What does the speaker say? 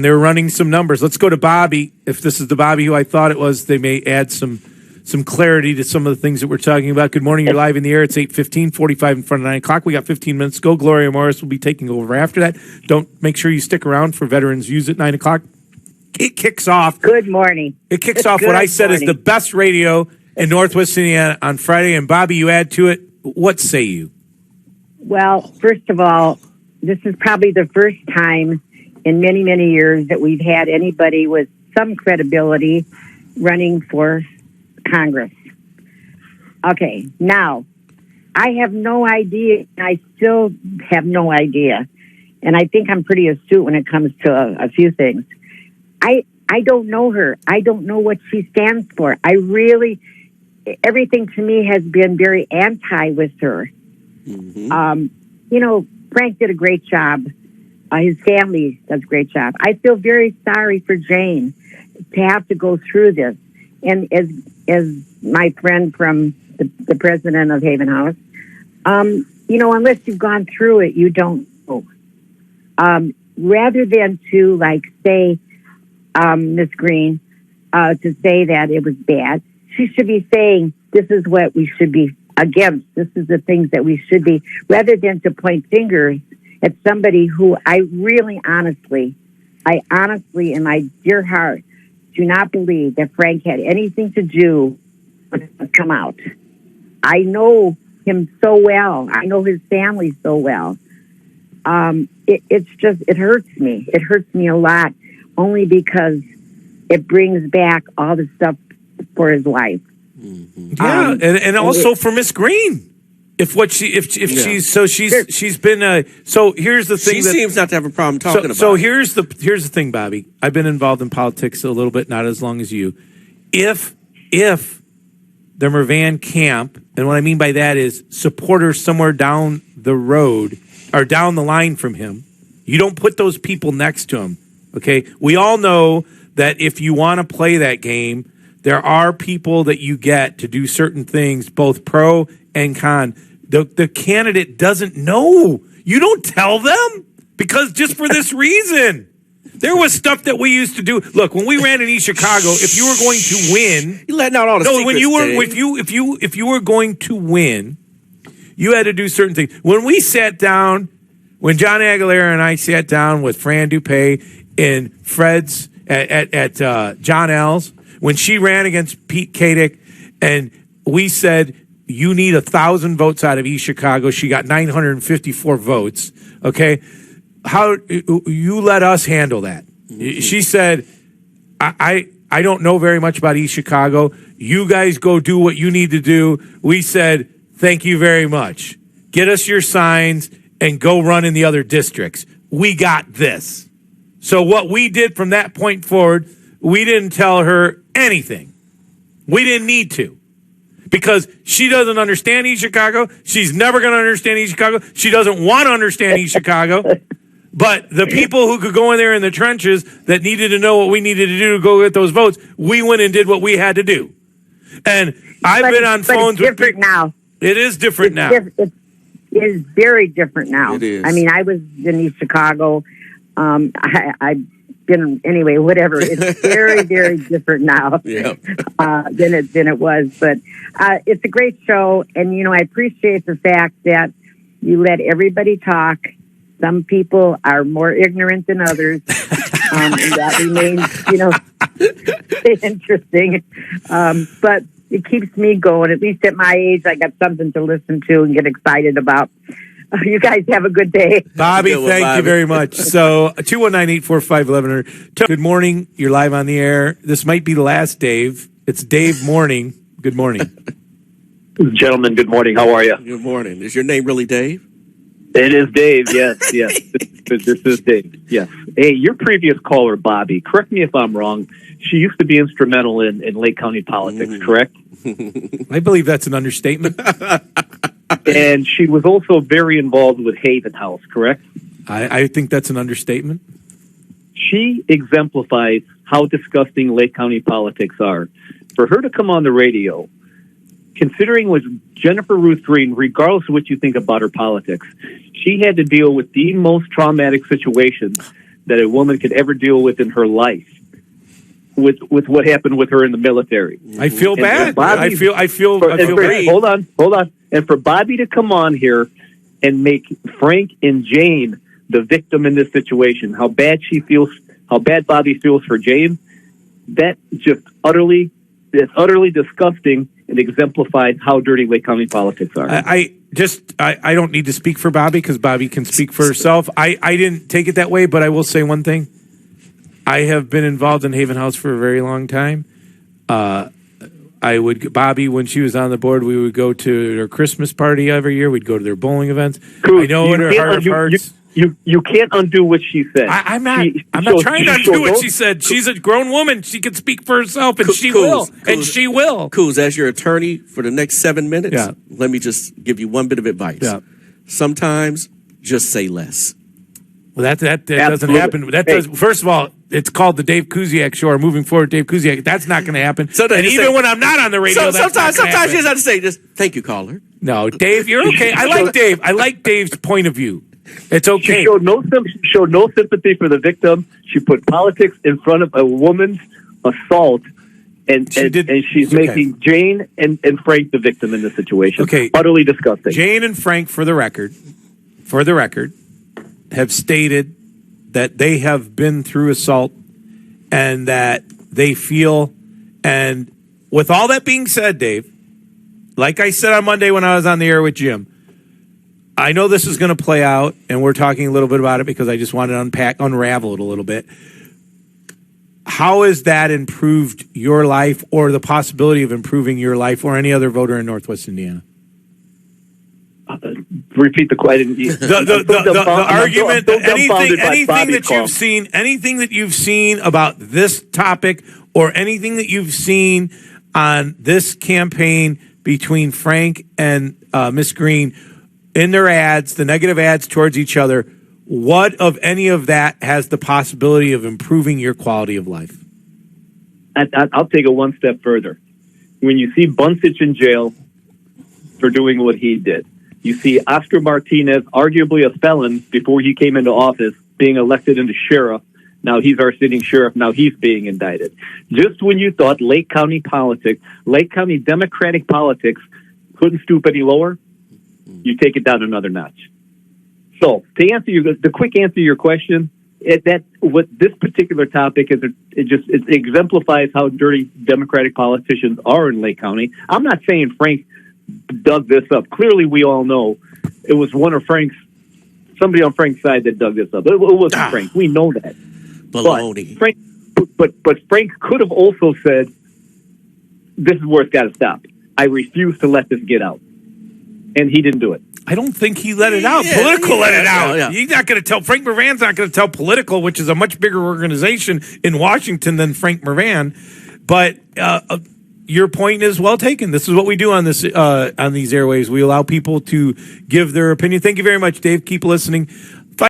They're running some numbers. Let's go to Bobby. If this is the Bobby who I thought it was, they may add some clarity to some of the things that we're talking about. Good morning. You're live in the air. It's 8:15, 45 in front of 9 o'clock. We got 15 minutes to go. Gloria Morris will be taking over after that. Make sure you stick around for Veterans Use at 9 o'clock. It kicks off. Good morning. It kicks off what I said is the best radio in Northwest Indiana on Friday. And Bobby, you add to it. What say you? Well, first of all, this is probably the first time in many, many years that we've had anybody with some credibility running for Congress. Okay, now, I have no idea, and I still have no idea, and I think I'm pretty astute when it comes to a few things. I don't know her. I don't know what she stands for. Everything to me has been very anti with her. Mm-hmm. Frank did a great job. His family does a great job. I feel very sorry for Jane to have to go through this. And as my friend from the president of Haven House, unless you've gone through it, you don't know. Rather than to say, Miss Green, to say that it was bad, she should be saying, this is what we should be against. This is the things that we should be, rather than to point fingers at somebody who I honestly, in my dear heart, do not believe that Frank had anything to do with it come out. I know him so well. I know his family so well. It hurts me. It hurts me a lot, only because it brings back all the stuff for his life. Mm-hmm. Yeah, and also for Miss Green. She's been so here's the thing. She seems not to have a problem talking about. So here's the thing, Bobby. I've been involved in politics a little bit, not as long as you. If the Mervan camp, and what I mean by that is supporters somewhere down the road or down the line from him, you don't put those people next to him. Okay, we all know that if you want to play that game, there are people that you get to do certain things, both pro and con. The candidate doesn't know. You don't tell them, because just for this reason. There was stuff that we used to do. Look, when we ran in East Chicago, if you were going to win, you're letting out all the secrets. When you were, if you were going to win, you had to do certain things. When we sat down, when John Aguilera and I sat down with Fran Dupé and Fred's at John L's, when she ran against Pete Kadick, and we said, you need 1,000 votes out of East Chicago. She got 954 votes. Okay. How you let us handle that? Mm-hmm. She said, I don't know very much about East Chicago. You guys go do what you need to do. We said, thank you very much. Get us your signs and go run in the other districts. We got this. So what we did from that point forward, we didn't tell her anything. We didn't need to. Because she doesn't understand East Chicago. She's never going to understand East Chicago. She doesn't want to understand East Chicago. But the people who could go in there in the trenches that needed to know what we needed to do to go get those votes, we went and did what we had to do. And I've been on phones with people. Now. It is different now. It is very different now. It is. I mean, I was in East Chicago. I've been, anyway, whatever. It's very, very different now than it was. But it's a great show. And, I appreciate the fact that you let everybody talk. Some people are more ignorant than others. And that remains, interesting. But it keeps me going. At least at my age, I got something to listen to and get excited about. You guys have a good day. Bobby, thank you very much. So 219-845-1100. Good morning. You're live on the air. This might be the last Dave. It's Dave Morning. Good morning. Gentlemen, good morning. How are you? Good morning. Is your name really Dave? It is Dave, yes. This is Dave, yes. Hey, your previous caller, Bobby, correct me if I'm wrong, she used to be instrumental in Lake County politics, correct? I believe that's an understatement. And she was also very involved with Haven House, correct? I think that's an understatement. She exemplifies how disgusting Lake County politics are. For her to come on the radio, considering with Jennifer Ruth Green, regardless of what you think about her politics, she had to deal with the most traumatic situations that a woman could ever deal with in her life. With what happened with her in the military. I feel And bad. Bobby- I feel bad. Hold on. And for Bobby to come on here and make Frank and Jane the victim in this situation, how bad Bobby feels for Jane, that just utterly disgusting and exemplifies how dirty Lake County politics are. I don't need to speak for Bobby because Bobby can speak for herself. I didn't take it that way, but I will say one thing. I have been involved in Haven House for a very long time. Bobby, when she was on the board, we would go to their Christmas party every year. We'd go to their bowling events. I know in her heart of hearts. You can't undo what she said. I'm not trying to undo what she said. She's a grown woman. She can speak for herself, and she will. And she will. Coos, as your attorney for the next 7 minutes, Yeah. let me just give you one bit of advice. Yeah. Sometimes just say less. Well, that doesn't happen. First of all, it's called the Dave Kuziak Show. Or moving forward, Dave Kuziak. That's not going to happen. And even when I'm not on the radio, sometimes you happen. just have to say, just thank you, caller. No, Dave, you're okay. I like Dave. I like Dave's point of view. It's okay. She showed no sympathy for the victim. She put politics in front of a woman's assault, and she's making Jane and Frank the victim in this situation. Okay, utterly disgusting. Jane and Frank, for the record, have stated that they have been through assault and that they feel. And with all that being said, Dave, like I said on Monday when I was on the air with Jim, I know this is going to play out, and we're talking a little bit about it because I just wanted to unravel it a little bit. How has that improved your life or the possibility of improving your life or any other voter in Northwest Indiana? Repeat the question. The argument, anything that you've seen about this topic or anything that you've seen on this campaign between Frank and Miss Green in their ads, the negative ads towards each other, what of any of that has the possibility of improving your quality of life? I'll take it one step further. When you see Buncich in jail for doing what he did, you see Oscar Martinez, arguably a felon before he came into office, being elected into sheriff. Now he's our sitting sheriff. Now he's being indicted. Just when you thought Lake County politics, Lake County Democratic politics couldn't stoop any lower, you take it down another notch. So to answer the quick answer to your question, what this particular topic is, it exemplifies how dirty Democratic politicians are in Lake County. I'm not saying Frank dug this up. Clearly, we all know it was somebody on Frank's side that dug this up. It wasn't Frank. We know that. Baloney. But Frank could have also said, "This is where it's got to stop. I refuse to let this get out," and he didn't do it. I don't think he let it out. Political let it out. Yeah. He's not going to tell. Frank Mervan's not going to tell Political, which is a much bigger organization in Washington than Frank Mervan. But your point is well taken. This is what we do on this on these airways. We allow people to give their opinion. Thank you very much, Dave. Keep listening.